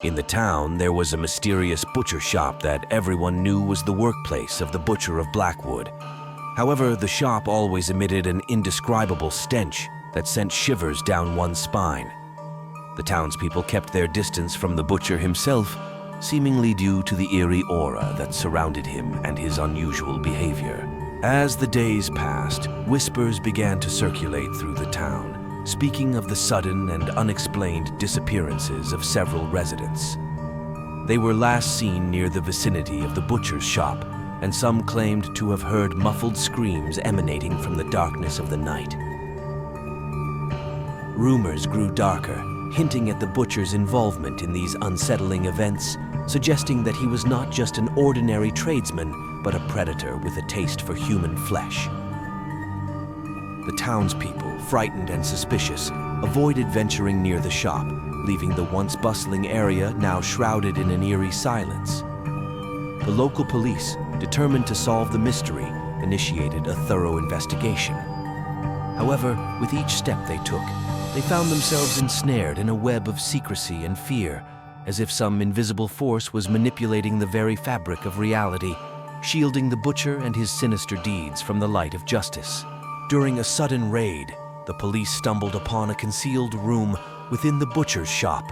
In the town, there was a mysterious butcher shop that everyone knew was the workplace of the Butcher of Blackwood. However, the shop always emitted an indescribable stench that sent shivers down one's spine. The townspeople kept their distance from the butcher himself, seemingly due to the eerie aura that surrounded him and his unusual behavior. As the days passed, whispers began to circulate through the town, speaking of the sudden and unexplained disappearances of several residents. They were last seen near the vicinity of the butcher's shop, and some claimed to have heard muffled screams emanating from the darkness of the night. Rumors grew darker, hinting at the butcher's involvement in these unsettling events, suggesting that he was not just an ordinary tradesman, but a predator with a taste for human flesh. The townspeople, frightened and suspicious, avoided venturing near the shop, leaving the once bustling area now shrouded in an eerie silence. The local police, determined to solve the mystery, initiated a thorough investigation. However, with each step they took, they found themselves ensnared in a web of secrecy and fear, as if some invisible force was manipulating the very fabric of reality, shielding the butcher and his sinister deeds from the light of justice. During a sudden raid, the police stumbled upon a concealed room within the butcher's shop,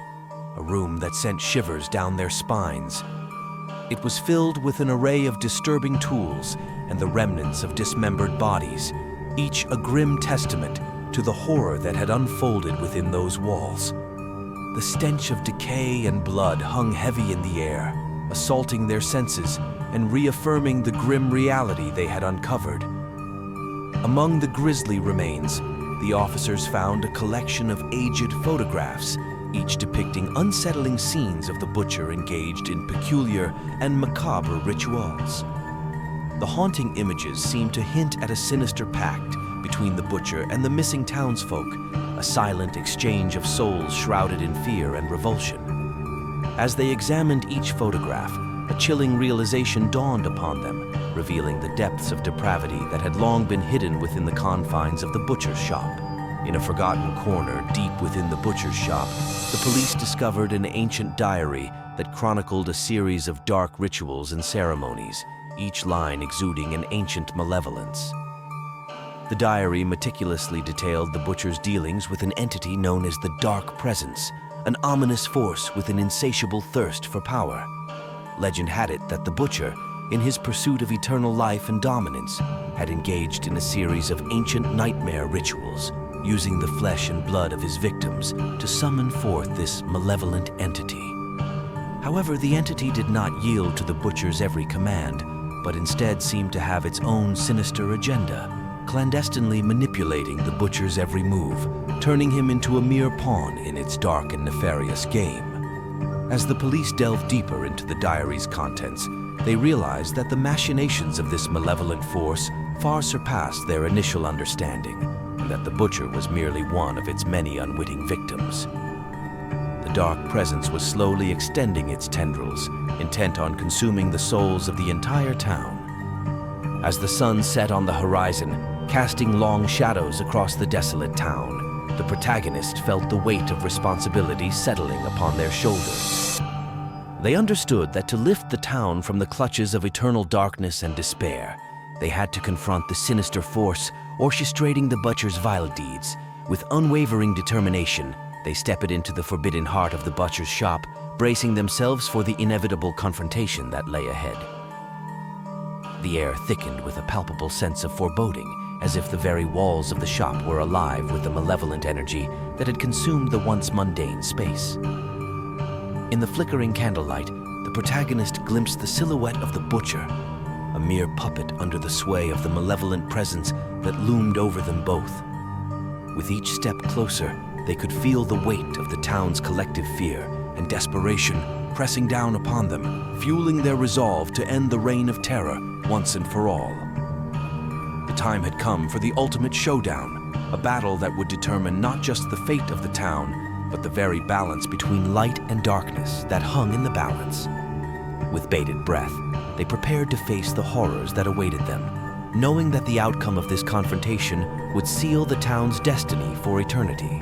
a room that sent shivers down their spines. It was filled with an array of disturbing tools and the remnants of dismembered bodies, each a grim testament to the horror that had unfolded within those walls. The stench of decay and blood hung heavy in the air, assaulting their senses and reaffirming the grim reality they had uncovered. Among the grisly remains, the officers found a collection of aged photographs, each depicting unsettling scenes of the butcher engaged in peculiar and macabre rituals. The haunting images seemed to hint at a sinister pact between the butcher and the missing townsfolk, a silent exchange of souls shrouded in fear and revulsion. As they examined each photograph, a chilling realization dawned upon them, revealing the depths of depravity that had long been hidden within the confines of the butcher's shop. In a forgotten corner deep within the butcher's shop, the police discovered an ancient diary that chronicled a series of dark rituals and ceremonies, each line exuding an ancient malevolence. The diary meticulously detailed the butcher's dealings with an entity known as the Dark Presence, an ominous force with an insatiable thirst for power. Legend had it that the butcher, in his pursuit of eternal life and dominance, had engaged in a series of ancient nightmare rituals, using the flesh and blood of his victims to summon forth this malevolent entity. However, the entity did not yield to the butcher's every command, but instead seemed to have its own sinister agenda, clandestinely manipulating the butcher's every move, turning him into a mere pawn in its dark and nefarious game. As the police delved deeper into the diary's contents, they realized that the machinations of this malevolent force far surpassed their initial understanding, and that the butcher was merely one of its many unwitting victims. The Dark Presence was slowly extending its tendrils, intent on consuming the souls of the entire town. As the sun set on the horizon, casting long shadows across the desolate town, the protagonist felt the weight of responsibility settling upon their shoulders. They understood that to lift the town from the clutches of eternal darkness and despair, they had to confront the sinister force orchestrating the butcher's vile deeds. With unwavering determination, they stepped into the forbidden heart of the butcher's shop, bracing themselves for the inevitable confrontation that lay ahead. The air thickened with a palpable sense of foreboding, as if the very walls of the shop were alive with the malevolent energy that had consumed the once mundane space. In the flickering candlelight, the protagonist glimpsed the silhouette of the butcher, a mere puppet under the sway of the malevolent presence that loomed over them both. With each step closer, they could feel the weight of the town's collective fear and desperation pressing down upon them, fueling their resolve to end the reign of terror once and for all. The time had come for the ultimate showdown, a battle that would determine not just the fate of the town, but the very balance between light and darkness that hung in the balance. With bated breath, they prepared to face the horrors that awaited them, knowing that the outcome of this confrontation would seal the town's destiny for eternity.